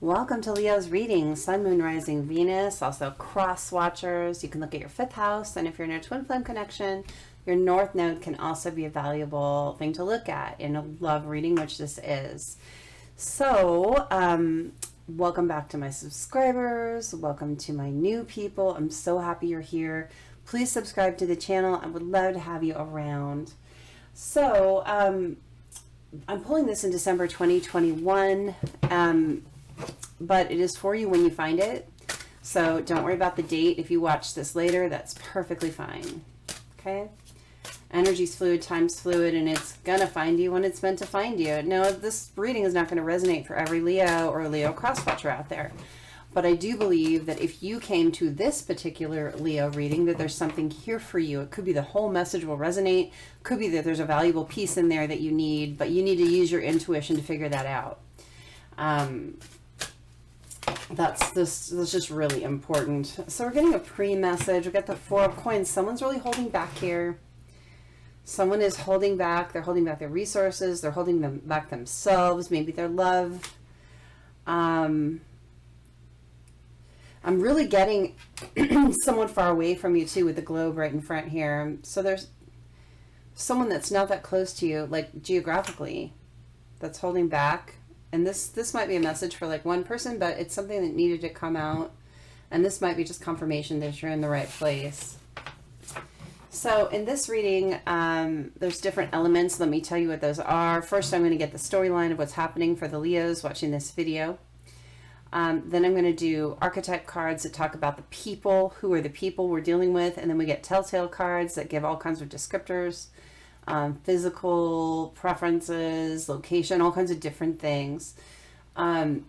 Welcome to Leo's reading, Sun, Moon, Rising, Venus, also cross watchers. You can look at your 5th house, and if you're in a twin flame connection, your North Node can also be a valuable thing to look at in a love reading, which this is. So, welcome back to my subscribers. Welcome to my new people. I'm so happy you're here. Please subscribe to the channel. I would love to have you around. So, I'm pulling this in December 2021. But it is for you when you find it. So don't worry about the date. If you watch this later, that's perfectly fine. Okay? Energy's fluid, time's fluid, and it's gonna find you when it's meant to find you. Now, this reading is not gonna resonate for every Leo or Leo crosswatcher out there. But I do believe that if you came to this particular Leo reading, that there's something here for you. It could be the whole message will resonate. Could be that there's a valuable piece in there that you need, but you need to use your intuition to figure that out. This is just really important. So we're getting a pre-message. We got the 4 of coins. Someone's really holding back here. Someone is holding back. They're holding back their resources. They're holding them back themselves. Maybe their love. I'm really getting someone far away from you too with the globe right in front here. So there's someone that's not that close to you, like geographically, that's holding back. And this might be a message for like one person, but it's something that needed to come out. And this might be just confirmation that you're in the right place. So in this reading, there's different elements. Let me tell you what those are. First, I'm going to get the storyline of what's happening for the Leos watching this video. Then I'm going to do archetype cards that talk about the people. Who are the people we're dealing with? And then we get telltale cards that give all kinds of descriptors. Physical preferences, location, all kinds of different things. Then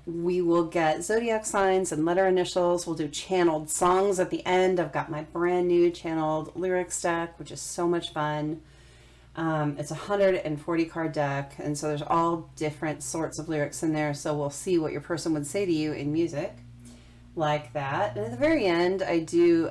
we will get zodiac signs and letter initials. We'll do channeled songs at the end. I've got my brand new channeled lyrics deck, which is so much fun. It's a 140 card deck, and so there's all different sorts of lyrics in there. So we'll see what your person would say to you in music like that. And at the very end, I do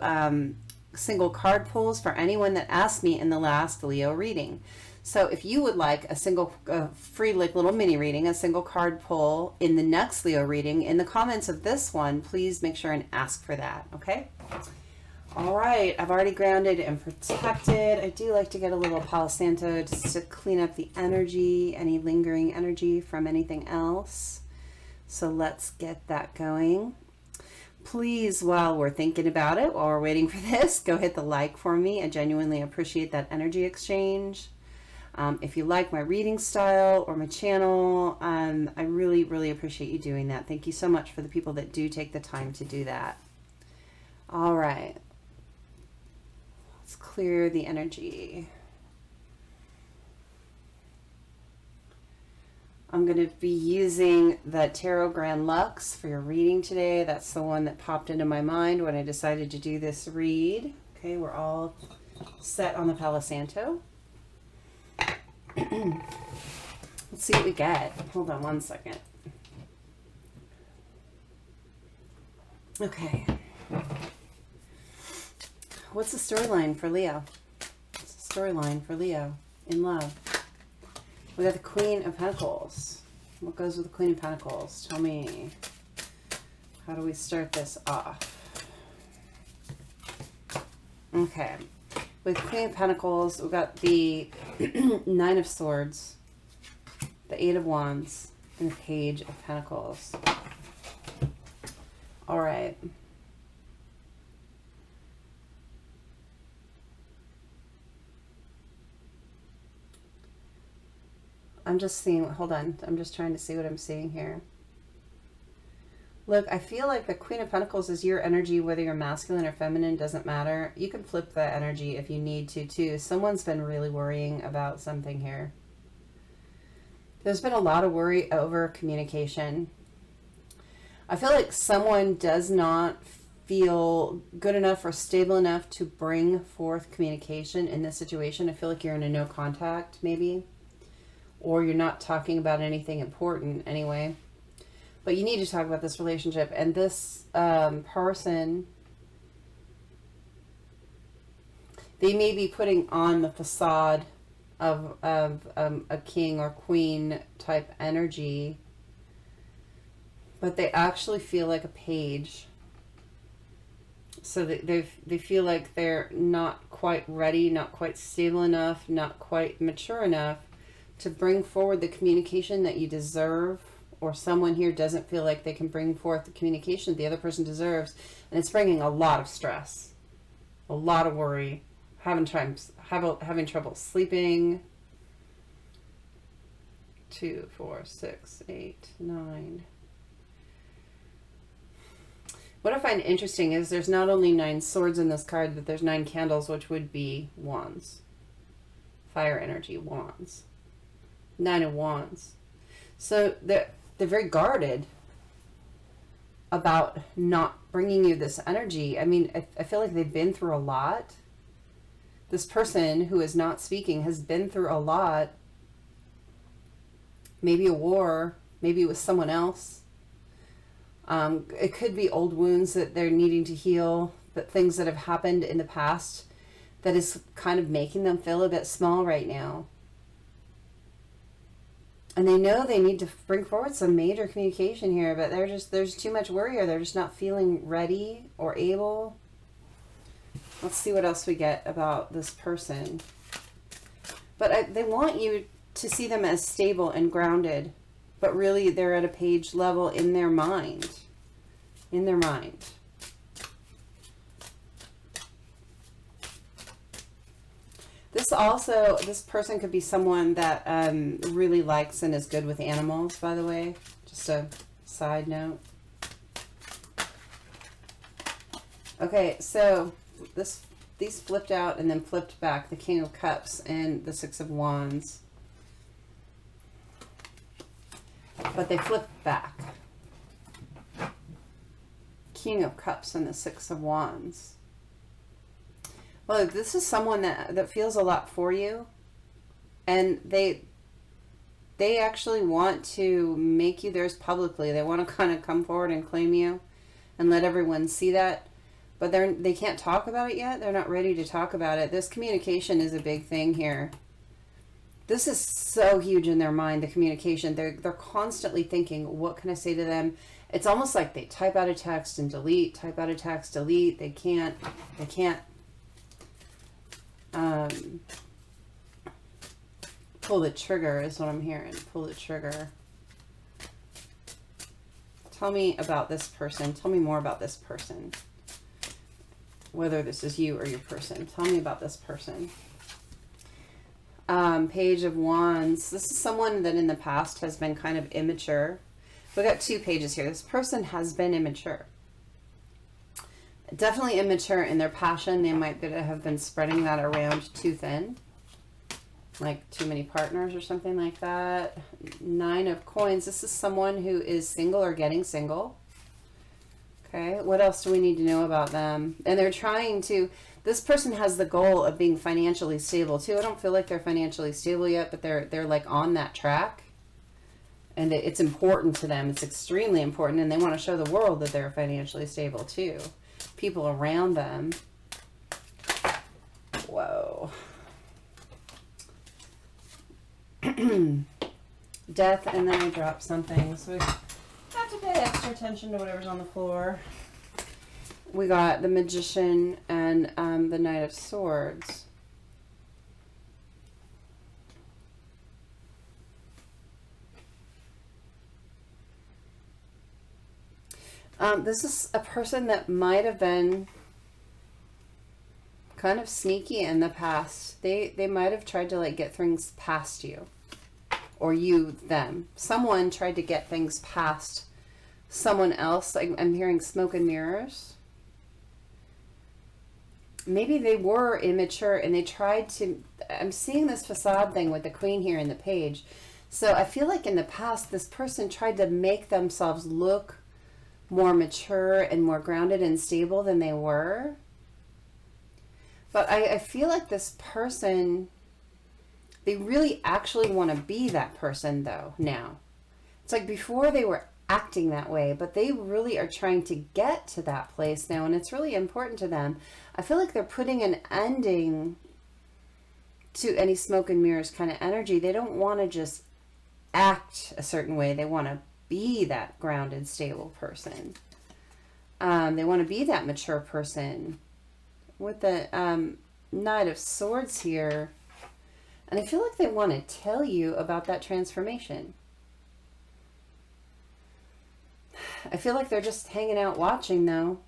single card pulls for anyone that asked me in the last Leo reading. So if you would like a single free like little mini reading, a single card pull in the next Leo reading, in the comments of this one, please make sure and ask for that. Okay? All right, I've already grounded and protected. I do like to get a little Palo Santo just to clean up the energy, any lingering energy from anything else. So let's get that going. Please, while we're thinking about it, while we're waiting for this, go hit the like for me. I genuinely appreciate that energy exchange. If you like my reading style or my channel, I really, really appreciate you doing that. Thank you so much for the people that do take the time to do that. All right. Let's clear the energy. I'm going to be using the Tarot Grand Luxe for your reading today. That's the one that popped into my mind when I decided to do this read. Okay, we're all set on the Palo Santo. Let's see what we get. Hold on one second. Okay. What's the storyline for Leo? What's the storyline for Leo in love? We got the Queen of Pentacles. What goes with the Queen of Pentacles? Tell me. How do we start this off? Okay. With Queen of Pentacles, we got the 9 of Swords, the 8 of Wands, and the Page of Pentacles. All right. I'm just seeing, hold on, I'm just trying to see what I'm seeing here. Look, I feel like the Queen of Pentacles is your energy, whether you're masculine or feminine, doesn't matter. You can flip that energy if you need to, too. Someone's been really worrying about something here. There's been a lot of worry over communication. I feel like someone does not feel good enough or stable enough to bring forth communication in this situation. I feel like you're in a no contact, maybe. Or you're not talking about anything important anyway. But you need to talk about this relationship. And this person, they may be putting on the facade of a king or queen type energy but they actually feel like a page. So they feel like they're not quite ready, not quite stable enough, not quite mature enough to bring forward the communication that you deserve, or someone here doesn't feel like they can bring forth the communication the other person deserves, and it's bringing a lot of stress, a lot of worry, having trouble sleeping. 2, 4, 6, 8, 9. What I find interesting is there's not only 9 swords in this card, but there's 9 candles, which would be wands. Fire energy, wands. 9 of wands. So they're very guarded about not bringing you this energy. I mean, I feel like they've been through a lot. This person who is not speaking has been through a lot. Maybe a war, maybe with someone else. It could be old wounds that they're needing to heal, but things that have happened in the past that is kind of making them feel a bit small right now. And they know they need to bring forward some major communication here, but there's too much worry, or they're just not feeling ready or able. Let's see what else we get about this person. But they want you to see them as stable and grounded, but really they're at a page level in their mind. In their mind. This person could be someone that really likes and is good with animals, by the way. Just a side note. Okay, so these flipped out and then flipped back. The King of Cups and the Six of Wands. But they flipped back. King of Cups and the Six of Wands. Well, this is someone that feels a lot for you, and they actually want to make you theirs publicly. They want to kind of come forward and claim you and let everyone see that, but they can't talk about it yet. They're not ready to talk about it. This communication is a big thing here. This is so huge in their mind, the communication. They're constantly thinking, what can I say to them? It's almost like they type out a text and delete, type out a text, delete. They can't pull the trigger is what I'm hearing. Pull the trigger. Tell me about this person. Tell me more about this person. Whether this is you or your person. Tell me about this person. Page of Wands. This is someone that in the past has been kind of immature. We got 2 pages here. This person has been immature. Definitely immature in their passion. They might have been spreading that around too thin. Like too many partners or something like that. 9 of Coins. This is someone who is single or getting single. Okay, what else do we need to know about them? And they're trying to, this person has the goal of being financially stable too. I don't feel like they're financially stable yet, but they're like on that track. And it's important to them. It's extremely important. And they want to show the world that they're financially stable too. People around them. Whoa. Death, and then I dropped something. So we have to pay extra attention to whatever's on the floor. We got the Magician and the Knight of Swords. This is a person that might have been kind of sneaky in the past. They might have tried to like get things past you, or you them. Someone tried to get things past someone else. Like I'm hearing smoke and mirrors. Maybe they were immature and they tried to, I'm seeing this facade thing with the Queen here in the page. So I feel like in the past, this person tried to make themselves look more mature and more grounded and stable than they were. But I feel like this person, they really actually want to be that person though now. It's like before they were acting that way, but they really are trying to get to that place now, and it's really important to them. I feel like they're putting an ending to any smoke and mirrors kind of energy. They don't want to just act a certain way. They want to be that grounded, stable person. They want to be that mature person. With the Knight of Swords here, and I feel like they want to tell you about that transformation. I feel like they're just hanging out watching, though.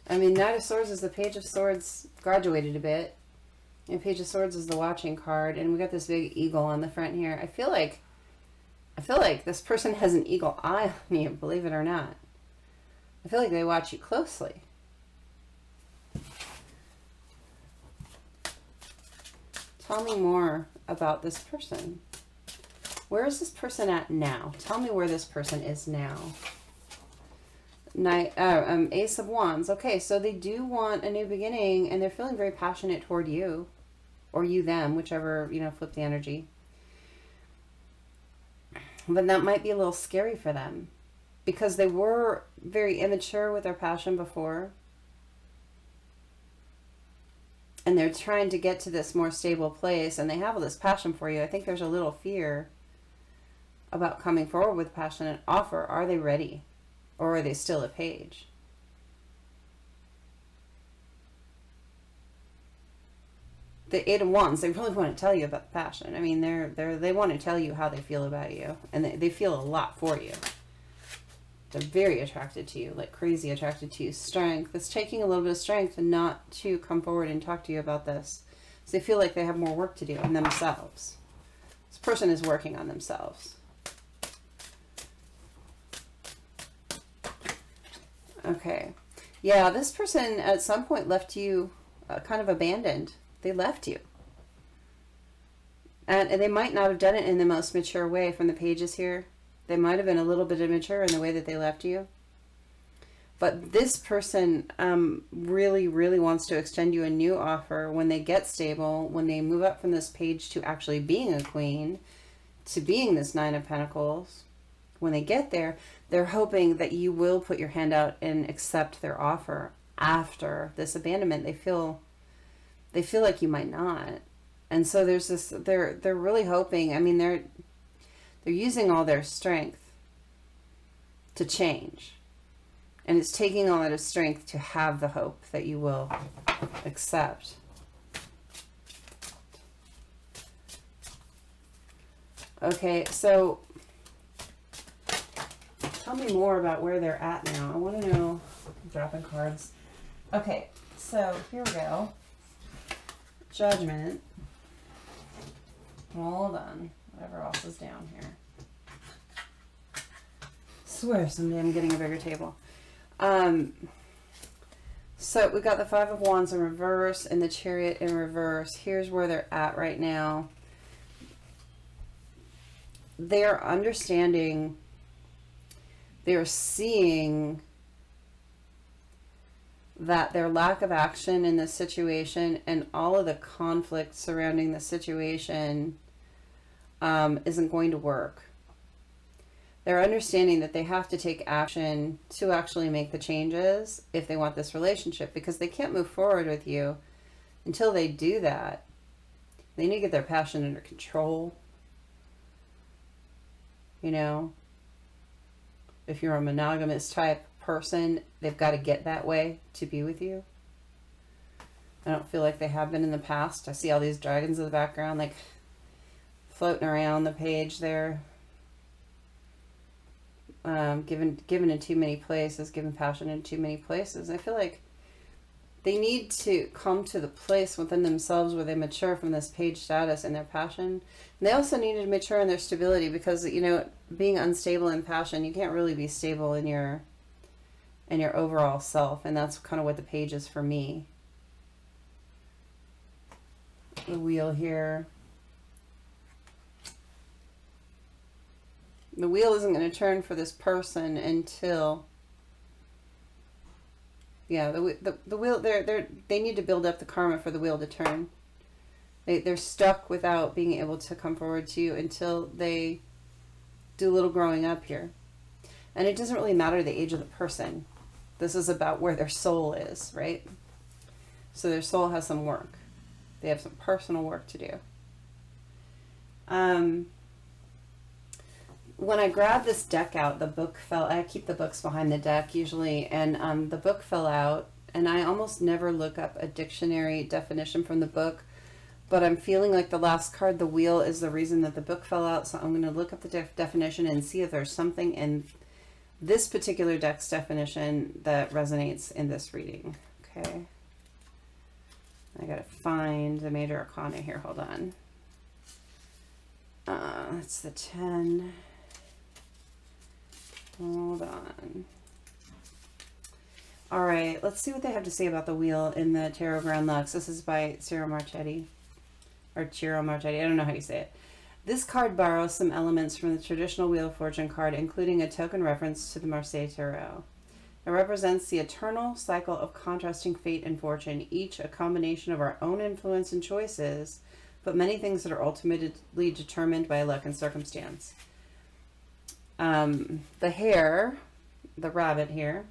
I mean, Knight of Swords is the Page of Swords graduated a bit. And Page of Swords is the watching card. And we got this big eagle on the front here. I feel like this person has an eagle eye on you, believe it or not. I feel like they watch you closely. Tell me more about this person. Where is this person at now? Tell me where this person is now. Ace of Wands. Okay, so they do want a new beginning, and they're feeling very passionate toward you, or you them, whichever, you know, flip the energy. But that might be a little scary for them, because they were very immature with their passion before, and they're trying to get to this more stable place, and they have all this passion for you. I think there's a little fear about coming forward with passionate offer. Are they ready? Or are they still a page? The Eight of Wands, they really want to tell you about the passion. I mean, they want to tell you how they feel about you. And they feel a lot for you. They're very attracted to you, like crazy attracted to you. Strength. It's taking a little bit of strength and not to come forward and talk to you about this. So they feel like they have more work to do on themselves. This person is working on themselves. Okay. Yeah, this person at some point left you kind of abandoned. They left you. And they might not have done it in the most mature way from the pages here. They might have been a little bit immature in the way that they left you. But this person really, really wants to extend you a new offer when they get stable, when they move up from this page to actually being a queen, to being this Nine of Pentacles. When they get there, they're hoping that you will put your hand out and accept their offer after this abandonment. They feel like you might not. And so there's this, they're really hoping, I mean, they're using all their strength to change. And it's taking all that of strength to have the hope that you will accept. Okay, so tell me more about where they're at now. I want to know. I'm dropping cards. Okay, so here we go. Judgment. Hold on. Whatever else is down here. Swear someday I'm getting a bigger table. So we got the Five of Wands in reverse and the Chariot in reverse. Here's where they're at right now. They're understanding. They're seeing that their lack of action in this situation and all of the conflict surrounding the situation isn't going to work. They're understanding that they have to take action to actually make the changes if they want this relationship, because they can't move forward with you until they do that. They need to get their passion under control. You know, if you're a monogamous type person, they've got to get that way to be with you. I don't feel like they have been in the past. I see all these dragons in the background, like floating around the page there. Given in too many places, given passion in too many places. I feel like they need to come to the place within themselves where they mature from this page status and their passion. And they also need to mature in their stability, because, you know, being unstable in passion, you can't really be stable in your overall self. And that's kind of what the page is for me. The Wheel here. The wheel isn't going to turn for this person until, yeah, the wheel, they need to build up the karma for the wheel to turn. They're stuck without being able to come forward to you until they do a little growing up here. And it doesn't really matter the age of the person. This is about where their soul is, right? So their soul has some work. They have some personal work to do. when I grabbed this deck out, the book fell. I keep the books behind the deck usually, and the book fell out. And I almost never look up a dictionary definition from the book, but I'm feeling like the last card, the wheel, is the reason that the book fell out. So I'm going to look up the definition and see if there's something in this particular deck's definition that resonates in this reading. Okay. I got to find the major arcana here. Hold on. It's the 10. Hold on. All right, let's see what they have to say about the wheel in the Tarot Grand Luxe. This is by 𝗪𝗏 or 𝗪𝗏. I don't know how you say it. This card borrows some elements from the traditional Wheel of Fortune card, including a token reference to the Marseille Tarot. It represents the eternal cycle of contrasting fate and fortune, each a combination of our own influence and choices, but many things that are ultimately determined by luck and circumstance. The hare, the rabbit here,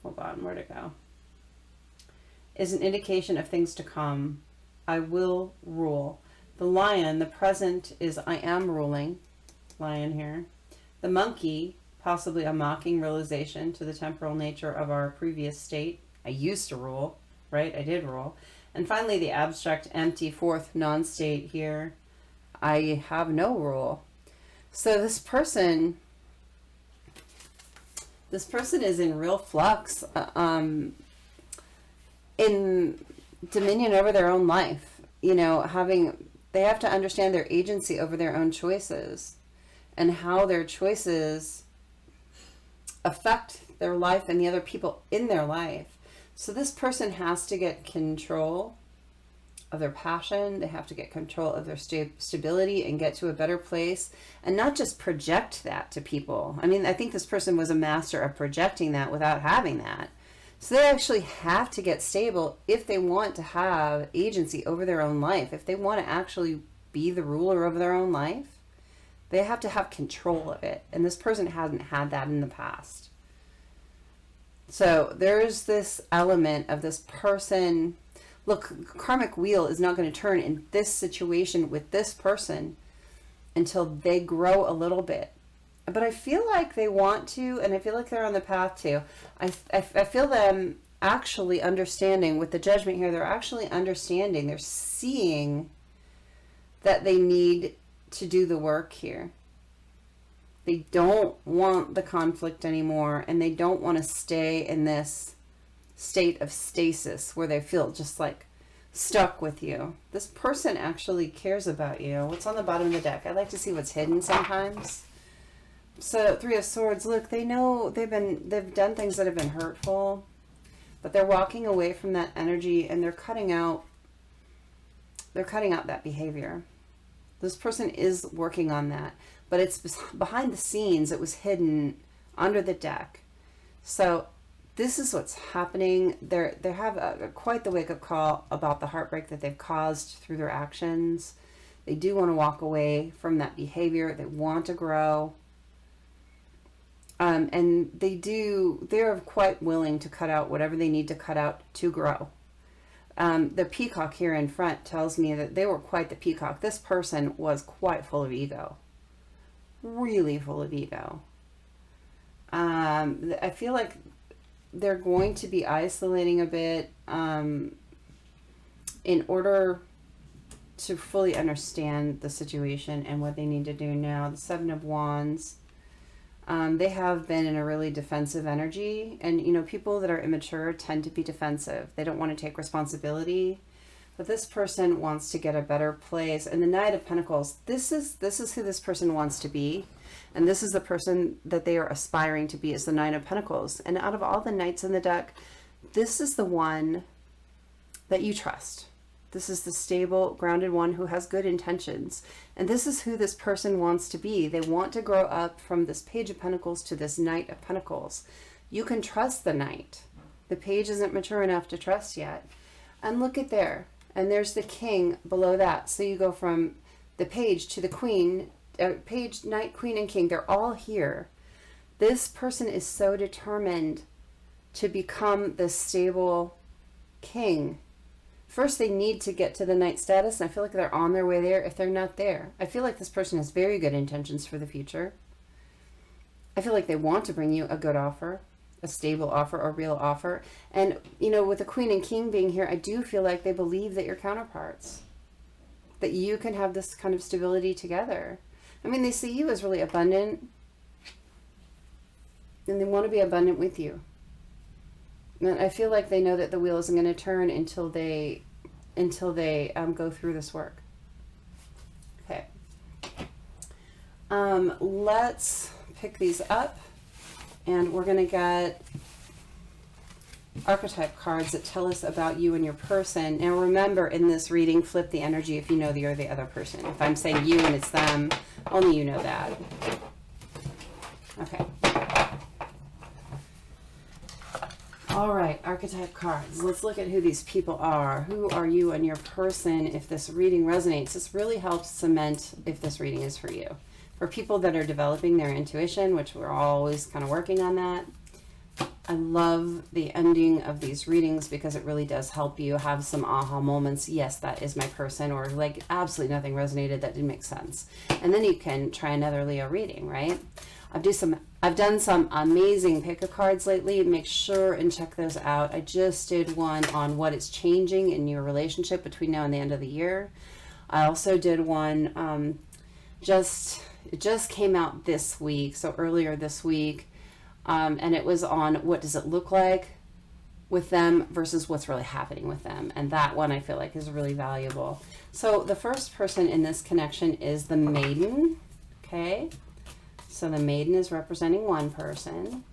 hold on, where'd it go? Is an indication of things to come. I will rule. The lion, the present, is I am ruling. Lion here. The monkey, possibly a mocking realization to the temporal nature of our previous state. I used to rule, right? I did rule. And finally, the abstract, empty, fourth non-state here. I have no rule. So this person is in real flux, in dominion over their own life. You know, they have to understand their agency over their own choices and how their choices affect their life and the other people in their life. So this person has to get control of their passion. They have to get control of their stability and get to a better place and not just project that to people. I mean, I think this person was a master of projecting that without having that. So they actually have to get stable if they want to have agency over their own life. If they want to actually be the ruler of their own life, they have to have control of it. And this person hasn't had that in the past. So there's this element of this person. Look, karmic wheel is not going to turn in this situation with this person until they grow a little bit. But I feel like they want to, and I feel like they're on the path to. I feel them actually understanding with the judgment here. They're actually understanding. They're seeing that they need to do the work here. They don't want the conflict anymore, and they don't want to stay in this state of stasis where they feel just like stuck with you. This person actually cares about you. What's on the bottom of the deck? I like to see what's hidden sometimes. So 3 of Swords, look, they know they've done things that have been hurtful, but they're walking away from that energy and they're cutting out that behavior. This person is working on that, but it's behind the scenes. It was hidden under the deck. So this is what's happening. They have quite the wake-up call about the heartbreak that they've caused through their actions. They do want to walk away from that behavior. They want to grow. And they're quite willing to cut out whatever they need to cut out to grow. The peacock here in front tells me that they were quite the peacock. This person was quite full of ego. Really full of ego. I feel like they're going to be isolating a bit in order to fully understand the situation and what they need to do now. The 7 of Wands. They have been in a really defensive energy, and you know, people that are immature tend to be defensive. They don't want to take responsibility, but this person wants to get a better place. And the Knight of Pentacles, this is who this person wants to be, and this is the person that they are aspiring to be, is the Knight of Pentacles. And out of all the knights in the deck, this is the one that you trust. This is the stable, grounded one who has good intentions. And this is who this person wants to be. They want to grow up from this Page of Pentacles to this Knight of Pentacles. You can trust the Knight. The Page isn't mature enough to trust yet. And look at there. And there's the King below that. So you go from the Page to the Queen. Page, Knight, Queen, and King. They're all here. This person is so determined to become the stable king First, they need to get to the Knight status, and I feel like they're on their way there if they're not there. I feel like this person has very good intentions for the future. I feel like they want to bring you a good offer, a stable offer, a real offer. And, you know, with the Queen and King being here, I do feel like they believe that you're counterparts, that you can have this kind of stability together. I mean, they see you as really abundant, and they want to be abundant with you. And I feel like they know that the wheel isn't going to turn until they go through this work. Okay. Let's pick these up, and we're going to get archetype cards that tell us about you and your person. Now remember, in this reading, flip the energy if you know you're the other person. If I'm saying you and it's them, only you know that. Okay. All right, archetype cards. Let's look at who these people are. Who are you and your person? If this reading resonates, this really helps cement if this reading is for you. For people that are developing their intuition, which we're always kind of working on that, I love the ending of these readings because it really does help you have some aha moments. Yes, that is my person, or like absolutely nothing resonated, that didn't make sense. And then you can try another Leo reading, right? I've done some amazing pick a cards lately. Make sure and check those out. I just did one on what is changing in your relationship between now and the end of the year. I also did one it just came out this week, so earlier this week, and it was on what does it look like with them versus what's really happening with them, and that one I feel like is really valuable. So the first person in this connection is the Maiden. Okay, so the Maiden is representing one person,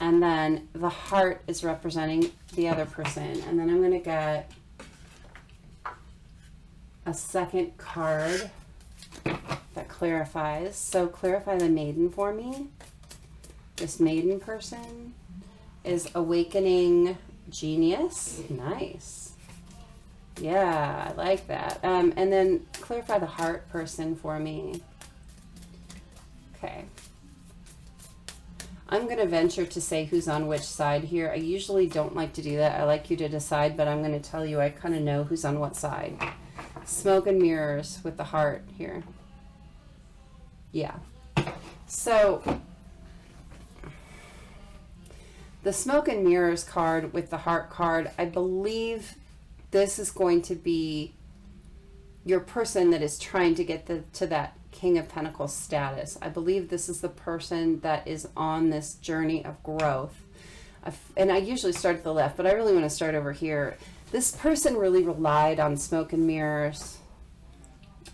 and then the Heart is representing the other person. And then I'm going to get a second card that clarifies. So clarify the Maiden for me. This Maiden person is awakening genius. Nice. Yeah, I like that. And then clarify the Heart person for me. Okay. I'm going to venture to say who's on which side here. I usually don't like to do that. I like you to decide, but I'm going to tell you I kind of know who's on what side. Smoke and Mirrors with the Heart here. Yeah. So the Smoke and Mirrors card with the Heart card, I believe this is going to be your person that is trying to get to that King of Pentacles status. I believe this is the person that is on this journey of growth. And I usually start at the left, but I really want to start over here. This person really relied on Smoke and Mirrors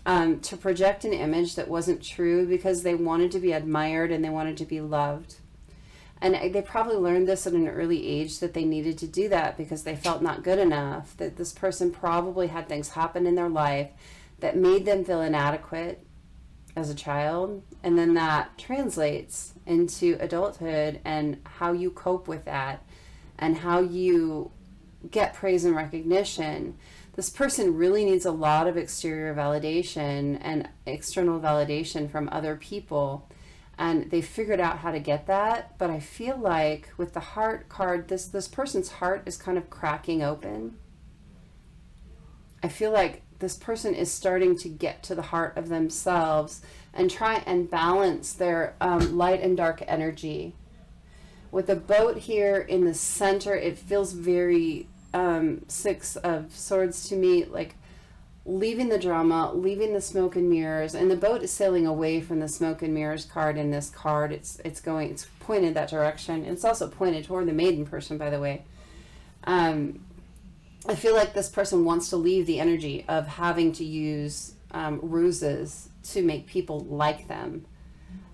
to project an image that wasn't true because they wanted to be admired and they wanted to be loved. And they probably learned this at an early age, that they needed to do that because they felt not good enough, that this person probably had things happen in their life that made them feel inadequate as a child. And then that translates into adulthood and how you cope with that and how you get praise and recognition. This person really needs a lot of exterior validation and external validation from other people. And they figured out how to get that, but I feel like with the Heart card, this person's heart is kind of cracking open. I feel like this person is starting to get to the heart of themselves and try and balance their light and dark energy. With the Boat here in the center, it feels very Six of Swords to me, like leaving the drama, leaving the Smoke and Mirrors, and the Boat is sailing away from the Smoke and Mirrors card in this card. It's pointed that direction. It's also pointed toward the Maiden person, by the way. I feel like this person wants to leave the energy of having to use ruses to make people like them,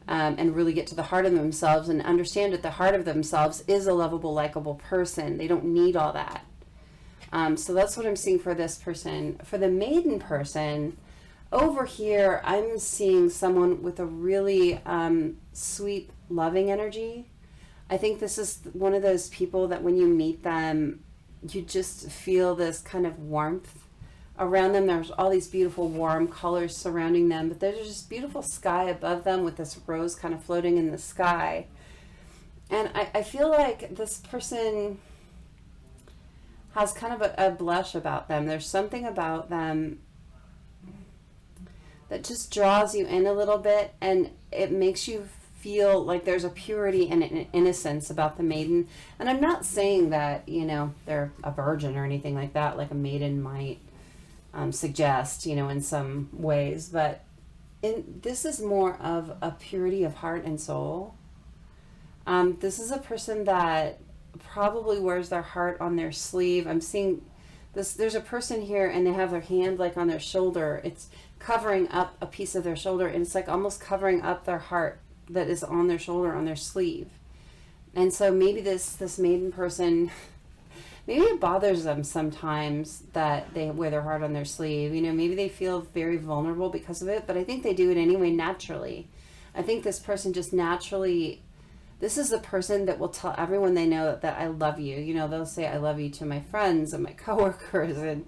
and really get to the heart of themselves and understand that the heart of themselves is a lovable, likable person. They don't need all that. So that's what I'm seeing for this person. For the Maiden person, over here, I'm seeing someone with a really sweet, loving energy. I think this is one of those people that when you meet them, you just feel this kind of warmth around them. There's all these beautiful warm colors surrounding them, but there's just beautiful sky above them with this rose kind of floating in the sky. And I feel like this person, has kind of a blush about them. There's something about them that just draws you in a little bit, and it makes you feel like there's a purity and an innocence about the maiden. And I'm not saying that, you know, they're a virgin or anything like that, like a maiden might suggest, you know, in some ways, but this is more of a purity of heart and soul. This is a person that probably wears their heart on their sleeve. I'm seeing this, there's a person here and they have their hand like on their shoulder. It's covering up a piece of their shoulder, and it's like almost covering up their heart that is on their shoulder, on their sleeve. And so maybe this maiden person, maybe it bothers them sometimes that they wear their heart on their sleeve. You know, maybe they feel very vulnerable because of it, but I think they do it anyway naturally. I think this person just naturally, this is the person that will tell everyone they know that I love you. You know, they'll say I love you to my friends and my coworkers and,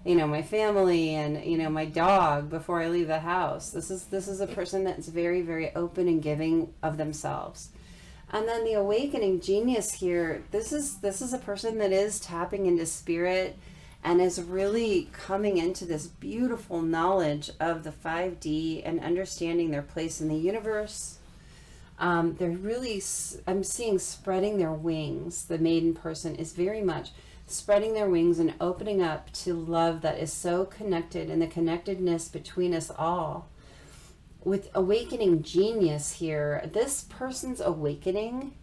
you know, my family and, you know, my dog before I leave the house. This is a person that's very, very open and giving of themselves. And then the awakening genius here, this is a person that is tapping into spirit and is really coming into this beautiful knowledge of the 5D and understanding their place in the universe. They're really, I'm seeing spreading their wings. The maiden person is very much spreading their wings and opening up to love that is so connected, and the connectedness between us all. With awakening genius here, this person's awakening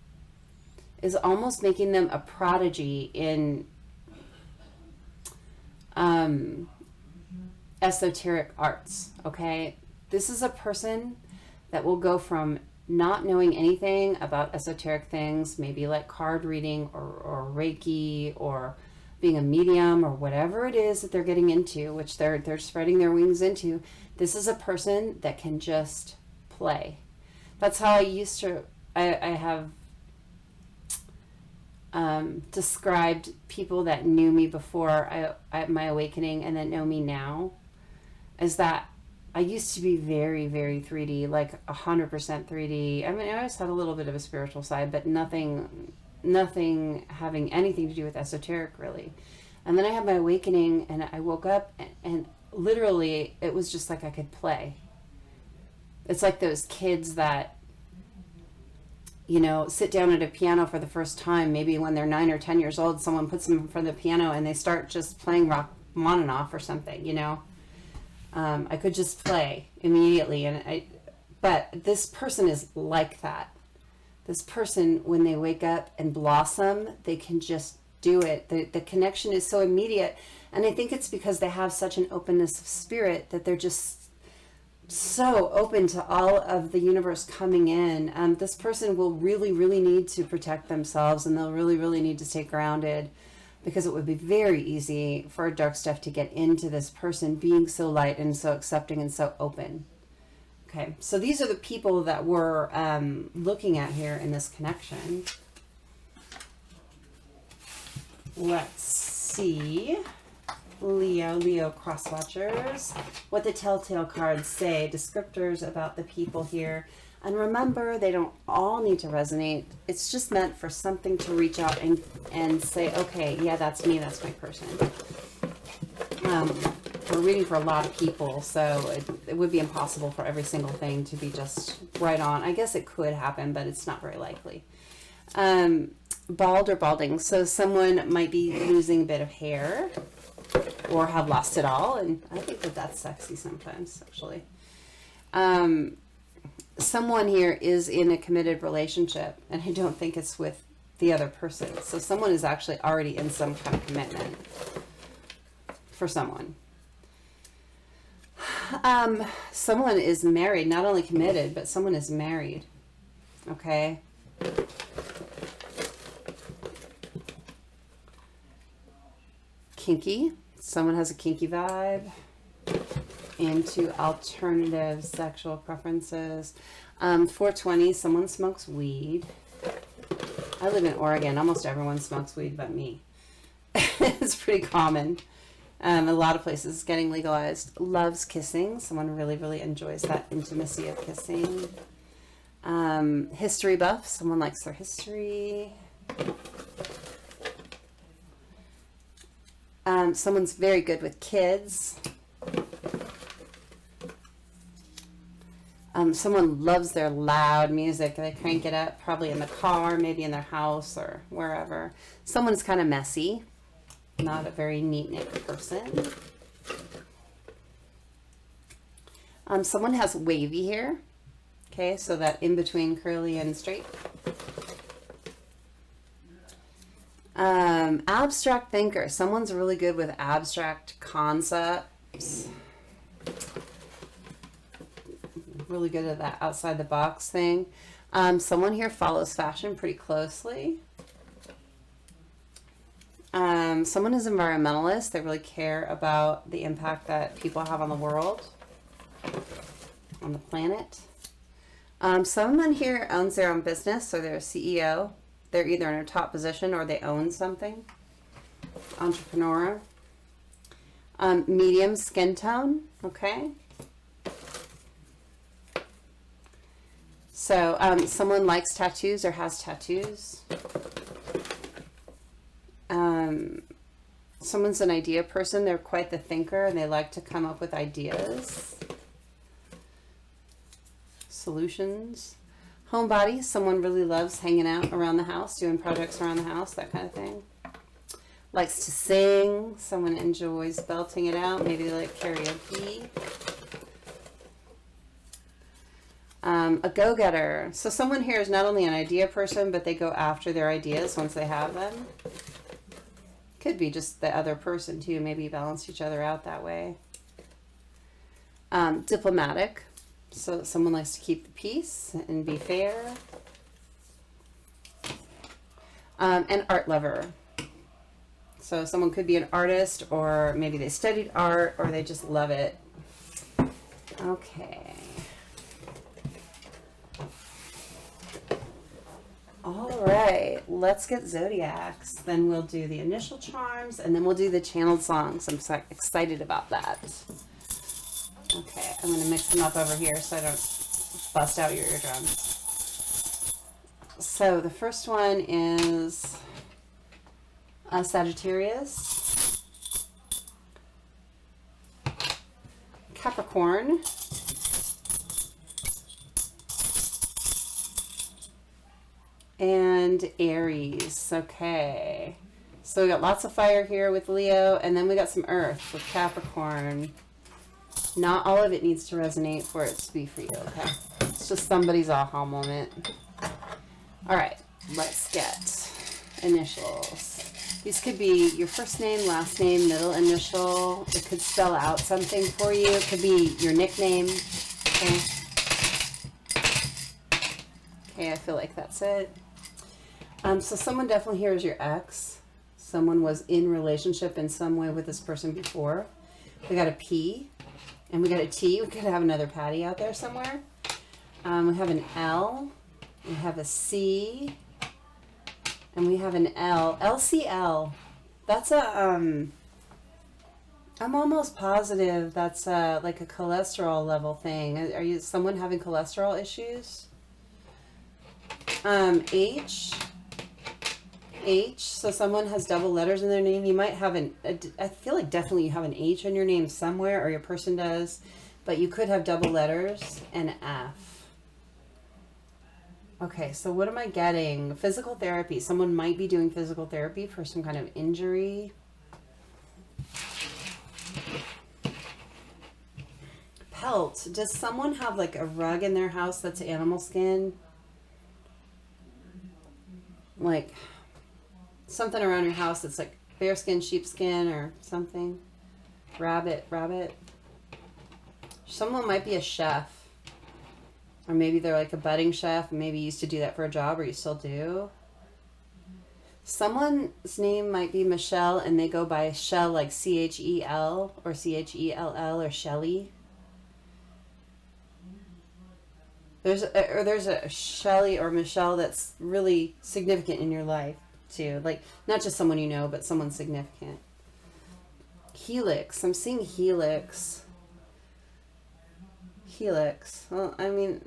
is almost making them a prodigy in esoteric arts, okay? This is a person that will go from not knowing anything about esoteric things, maybe like card reading or Reiki or being a medium or whatever it is that they're getting into, which they're spreading their wings into. This is a person that can just play. That's how I used to, I have described people that knew me before my awakening and that know me now, is that I used to be very, very 3D, like 100% 3D. I mean, I always had a little bit of a spiritual side, but nothing having anything to do with esoteric, really. And then I had my awakening, and I woke up, and literally, it was just like I could play. It's like those kids that, you know, sit down at a piano for the first time, maybe when they're 9 or 10 years old, someone puts them in front of the piano, and they start just playing Rachmaninoff or something, you know. I could just play immediately, but this person is like that. This person, when they wake up and blossom, they can just do it. The connection is so immediate, and I think it's because they have such an openness of spirit that they're just so open to all of the universe coming in. This person will really, really need to protect themselves, and they'll really, really need to stay grounded, because it would be very easy for dark stuff to get into this person being so light and so accepting and so open. Okay, so these are the people that we're looking at here in this connection. Let's see, Leo cross watchers, what the telltale cards say, descriptors about the people here. And remember, they don't all need to resonate. It's just meant for something to reach out and say, okay, yeah, that's me, that's my person. We're reading for a lot of people, so it would be impossible for every single thing to be just right on. I guess it could happen, but it's not very likely. Bald or balding. So someone might be losing a bit of hair or have lost it all. And I think that that's sexy sometimes, actually. Someone here is in a committed relationship, and I don't think it's with the other person. So someone is actually already in some kind of commitment for someone. Someone is married, not only committed, but someone is married. Okay. Kinky. Someone has a kinky vibe. Into alternative sexual preferences. 420, someone smokes weed. I live in Oregon. Almost everyone smokes weed but me. It's pretty common. A lot of places getting legalized. Loves kissing. Someone really, really enjoys that intimacy of kissing. History buff. Someone likes their history. Someone's very good with kids. Someone loves their loud music. They crank it up, probably in the car, maybe in their house or wherever. Someone's kind of messy, not a very neat person. Someone has wavy hair. Okay, so that in between curly and straight. Abstract thinker. Someone's really good with abstract concepts. Really good at that outside the box thing. Someone here follows fashion pretty closely. Someone is environmentalist. They really care about the impact that people have on the world, on the planet. Someone here owns their own business, or they're a CEO. They're either in a top position or they own something. Entrepreneur. Medium skin tone. Okay. So someone likes tattoos or has tattoos. Someone's an idea person. They're quite the thinker and they like to come up with ideas. Solutions. Homebody. Someone really loves hanging out around the house, doing projects around the house, that kind of thing. Likes to sing. Someone enjoys belting it out. Maybe they like karaoke. A go-getter. So someone here is not only an idea person, but they go after their ideas once they have them. Could be just the other person too. Maybe balance each other out that way. Diplomatic. So someone likes to keep the peace and be fair. An art lover. So someone could be an artist, or maybe they studied art, or they just love it. Okay. All right, let's get zodiacs. Then we'll do the initial charms, and then we'll do the channeled songs. I'm so excited about that. Okay, I'm going to mix them up over here so I don't bust out your eardrums. So the first one is Sagittarius, Capricorn, and Aries. Okay, so we got lots of fire here with Leo, and then we got some earth with Capricorn. Not all of it needs to resonate for it to be for you, okay? It's just somebody's aha moment. All right, let's get initials. These could be your first name, last name, middle initial. It could spell out something for you. It could be your nickname, okay? Okay, I feel like that's it. So someone definitely here is your ex. Someone was in relationship in some way with this person before. We got a P and we got a T. We could have another Patty out there somewhere. We have an L. We have a C. And we have an L. LCL. That's a, I'm almost positive that's like a cholesterol level thing. Are you someone having cholesterol issues? H, so someone has double letters in their name. You might have I feel like definitely you have an H in your name somewhere, or your person does, but you could have double letters, and F. Okay, so what am I getting? Physical therapy. Someone might be doing physical therapy for some kind of injury. Pelt. Does someone have like a rug in their house that's animal skin? Like something around your house that's like bearskin, sheepskin, or something. Rabbit. Someone might be a chef. Or maybe they're like a budding chef. Maybe you used to do that for a job, or you still do. Someone's name might be Michelle, and they go by Shell, like Chel, or Chell, or Shelly. There's a Shelly or Michelle that's really significant in your life too. Like not just someone you know, but someone significant. Helix. I'm seeing helix. Helix. Well, I mean,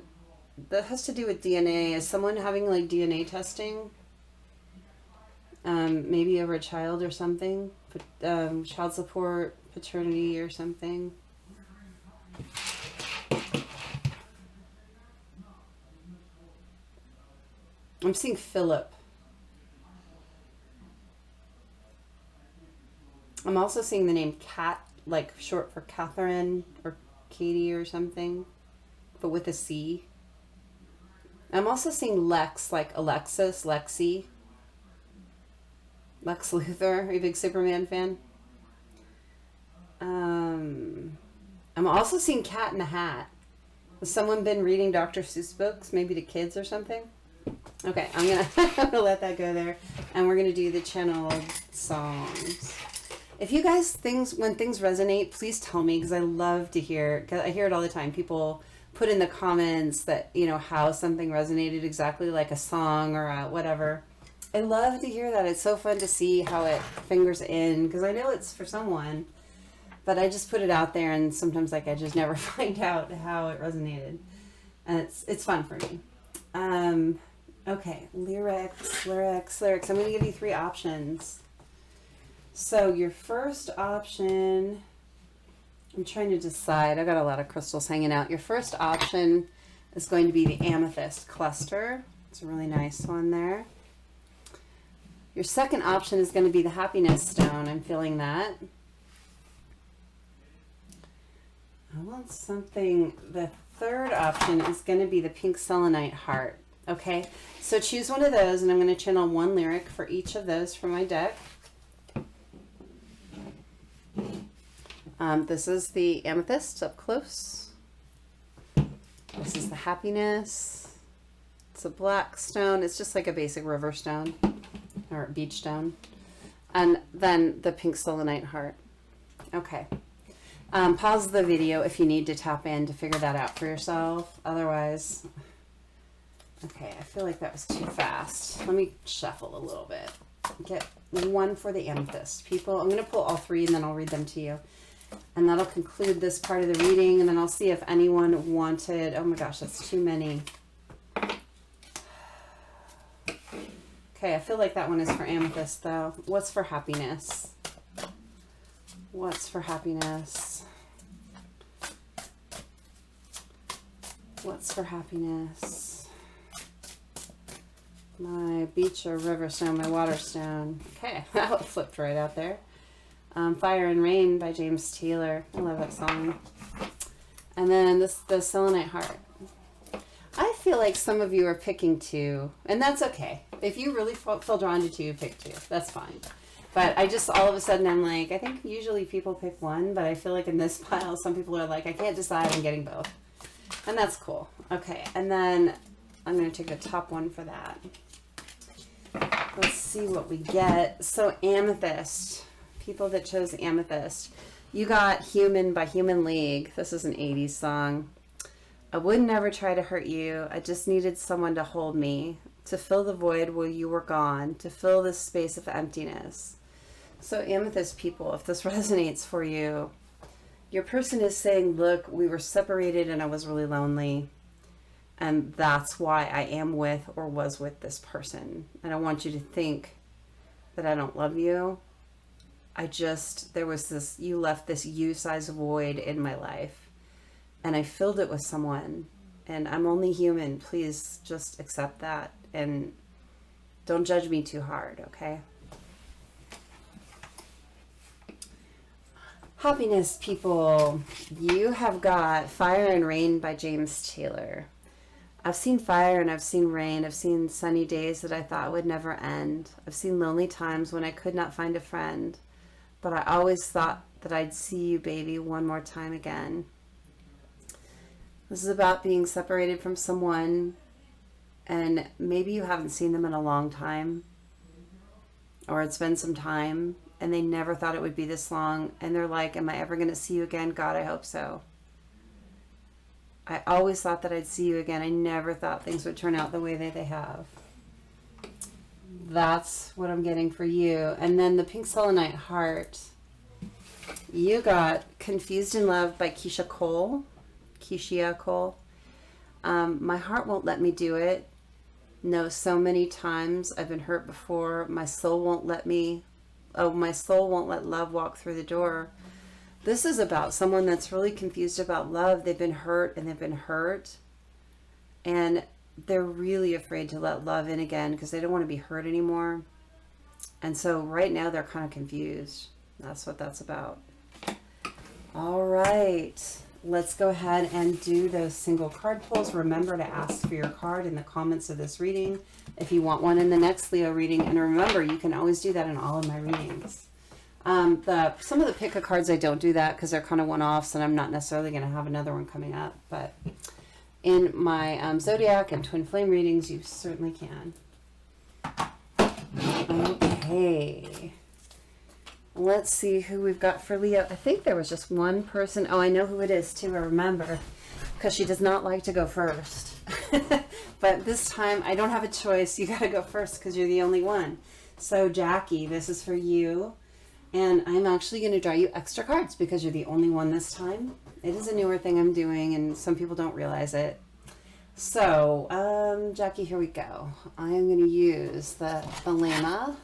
that has to do with DNA. Is someone having like DNA testing? Maybe over a child or something child support, paternity or something. I'm seeing Philip. I'm also seeing the name Kat, like short for Catherine or Katie or something, but with a C. I'm also seeing Lex, like Alexis, Lexi. Lex Luthor. Are you a big Superman fan? I'm also seeing Cat in a Hat. Has someone been reading Dr. Seuss books, maybe to kids or something? Okay, I'm gonna let that go there, and we're gonna do the channeled songs. If you guys when things resonate, please tell me, because I love to hear. Cause I hear it all the time. People put in the comments that, you know, how something resonated exactly like a song or a whatever. I love to hear that. It's so fun to see how it fingers in, because I know it's for someone, but I just put it out there, and sometimes like I just never find out how it resonated, and it's fun for me. Okay, lyrics. I'm going to give you 3 options. So your first option, I'm trying to decide. I got a lot of crystals hanging out. Your first option is going to be the amethyst cluster. It's a really nice one there. Your second option is going to be the happiness stone. I'm feeling that. I want something. The third option is going to be the pink selenite heart. Okay, so choose one of those, and I'm going to channel 1 lyric for each of those from my deck. This is the amethyst up close. This is the happiness. It's a black stone. It's just like a basic river stone or beach stone. And then the pink selenite heart. Okay. Pause the video if you need to tap in to figure that out for yourself. Otherwise, okay, I feel like that was too fast. Let me shuffle a little bit. Get 1 for the amethyst. People, I'm going to pull all 3 and then I'll read them to you. And that'll conclude this part of the reading, and then I'll see if anyone wanted, oh my gosh, that's too many. Okay, I feel like that one is for amethyst though. What's for happiness? What's for happiness? What's for happiness? My beach or river stone, my water stone. Okay, that one flipped right out there. Fire and Rain by James Taylor. I love that song. And then the selenite heart. I feel like some of you are picking 2, and that's okay. If you really feel drawn to 2, pick 2. That's fine. But I just, all of a sudden, I'm like, I think usually people pick 1, but I feel like in this pile, some people are like, I can't decide, I'm getting both. And that's cool. Okay, and then I'm going to take the top one for that. Let's see what we get. So amethyst. People that chose amethyst. You got Human by Human League. This is an 80s song. I would never try to hurt you. I just needed someone to hold me, to fill the void while you were gone, to fill this space of emptiness. So amethyst people, if this resonates for you, your person is saying, look, we were separated and I was really lonely, and that's why I am with or was with this person. I don't want you to think that I don't love you. There was this, you left this you-sized void in my life, and I filled it with someone, and I'm only human. Please just accept that, and don't judge me too hard, okay? Happiness people, you have got Fire and Rain by James Taylor. I've seen fire and I've seen rain. I've seen sunny days that I thought would never end. I've seen lonely times when I could not find a friend. But I always thought that I'd see you, baby, one more time again. This is about being separated from someone, and maybe you haven't seen them in a long time, or it's been some time, and they never thought it would be this long, and they're like, am I ever going to see you again? God, I hope so. I always thought that I'd see you again. I never thought things would turn out the way that they have. That's what I'm getting for you. And then the pink selenite heart. You got Confused in Love by Keisha Cole. My heart won't let me do it. No, so many times I've been hurt before. My soul won't let me. oh, my soul won't let love walk through the door. This is about someone that's really confused about love. They've been hurt and they've been hurt. And they're really afraid to let love in again because they don't want to be hurt anymore. And so right now they're kind of confused. That's what that's about. All right. Let's go ahead and do those single card pulls. Remember to ask for your card in the comments of this reading if you want one in the next Leo reading. And remember, you can always do that in all of my readings. Some of the pick a cards, I don't do that because they're kind of one-offs and I'm not necessarily going to have another one coming up. But in my Zodiac and Twin Flame readings, you certainly can. Okay. Let's see who we've got for Leo. I think there was just one person. Oh, I know who it is too. I remember because she does not like to go first. But this time I don't have a choice. You got to go first because you're the only one. So Jackie, this is for you. And I'm actually going to draw you extra cards because you're the only one this time. It is a newer thing I'm doing and some people don't realize it. So, Jackie, here we go. I am going to use the Thelema.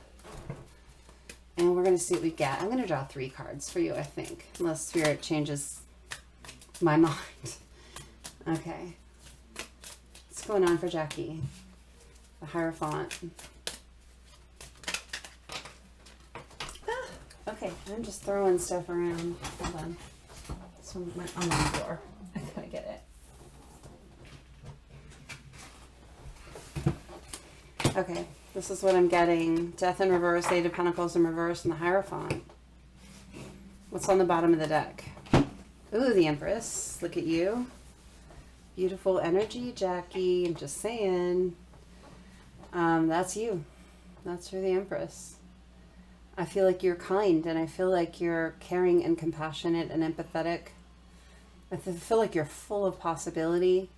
And we're going to see what we get. I'm going to draw 3 cards for you, I think. Unless Spirit changes my mind. Okay. What's going on for Jackie? The Hierophant. Okay, I'm just throwing stuff around. Hold on. This one went on the floor. I gotta get it. Okay, this is what I'm getting. Death in reverse, 8 of Pentacles in reverse, and the Hierophant. What's on the bottom of the deck? Ooh, the Empress. Look at you. Beautiful energy, Jackie. I'm just saying. That's you. That's for the Empress. I feel like you're kind, and I feel like you're caring and compassionate and empathetic. I feel like you're full of possibility.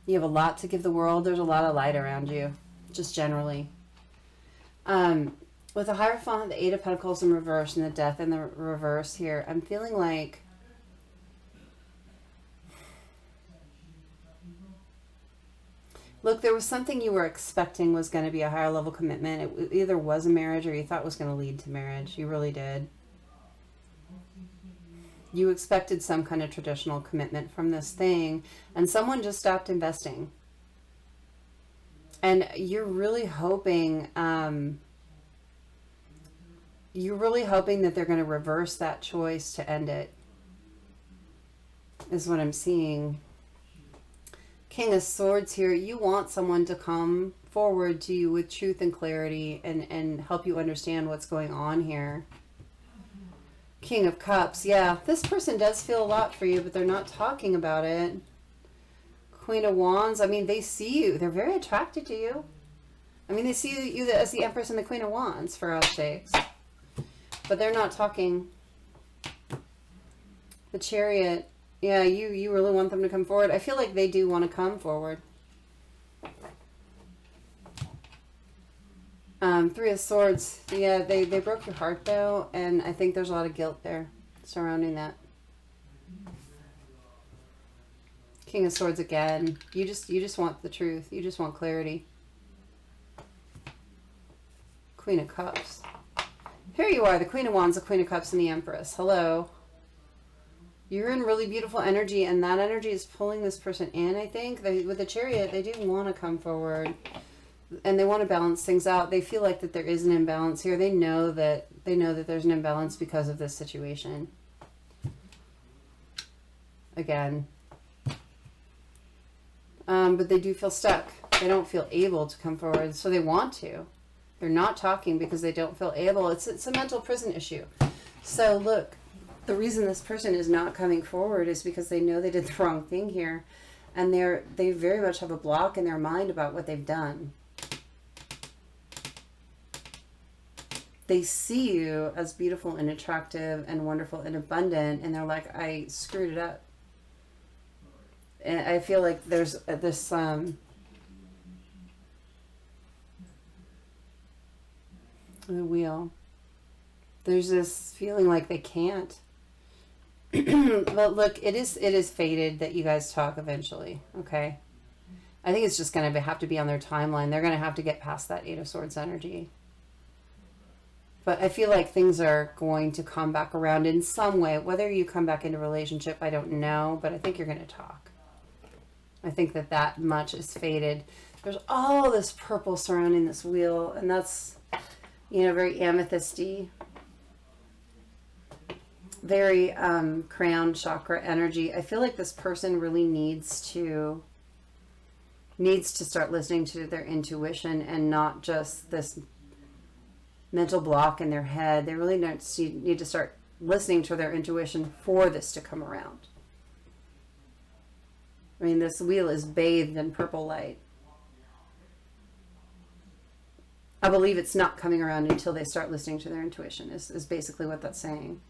You have a lot to give the world. There's a lot of light around you, just generally. With the Hierophant, the 8 of Pentacles in reverse, and the Death in the reverse here, I'm feeling like look, there was something you were expecting was going to be a higher level commitment. It either was a marriage or you thought it was going to lead to marriage. You really did. You expected some kind of traditional commitment from this thing, and someone just stopped investing. And you're really hoping, that they're going to reverse that choice to end it, is what I'm seeing. King of Swords here. You want someone to come forward to you with truth and clarity and help you understand what's going on here. King of Cups. Yeah, this person does feel a lot for you, but they're not talking about it. Queen of Wands. I mean, they see you. They're very attracted to you. I mean, they see you as the Empress and the Queen of Wands, for our sakes. But they're not talking. The Chariot. Yeah, you really want them to come forward. I feel like they do want to come forward. 3 of Swords. Yeah, they broke your heart, though, and I think there's a lot of guilt there surrounding that. King of Swords again. You just want the truth. You just want clarity. Queen of Cups. Here you are, the Queen of Wands, the Queen of Cups, and the Empress. Hello. You're in really beautiful energy, and that energy is pulling this person in, I think. With the Chariot, they do want to come forward, and they want to balance things out. They feel like that there is an imbalance here. They know that there's an imbalance because of this situation. Again. But they do feel stuck. They don't feel able to come forward, so they want to. They're not talking because they don't feel able. It's a mental prison issue. So look. The reason this person is not coming forward is because they know they did the wrong thing here, and they very much have a block in their mind about what they've done. They see you as beautiful and attractive and wonderful and abundant, and they're like, I screwed it up. And I feel like there's this the wheel. There's this feeling like they can't. But look, it is fated that you guys talk eventually, okay? I think it's just going to have to be on their timeline. They're going to have to get past that 8 of Swords energy. But I feel like things are going to come back around in some way. Whether you come back into a relationship, I don't know, but I think you're going to talk. I think that that much is faded. There's all this purple surrounding this wheel, and that's, you know, very amethysty, very crown chakra energy. I feel like this person really needs to start listening to their intuition and not just this mental block in their head. They really need to start listening to their intuition for this to come around. I mean, this wheel is bathed in purple light. I believe it's not coming around until they start listening to their intuition, is basically what that's saying.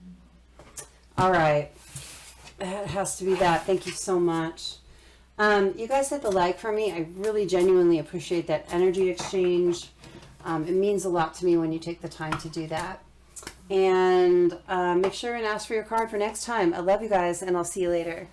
All right. That has to be that. Thank you so much. You guys hit the like for me. I really genuinely appreciate that energy exchange. It means a lot to me when you take the time to do that. And make sure and ask for your card for next time. I love you guys, and I'll see you later.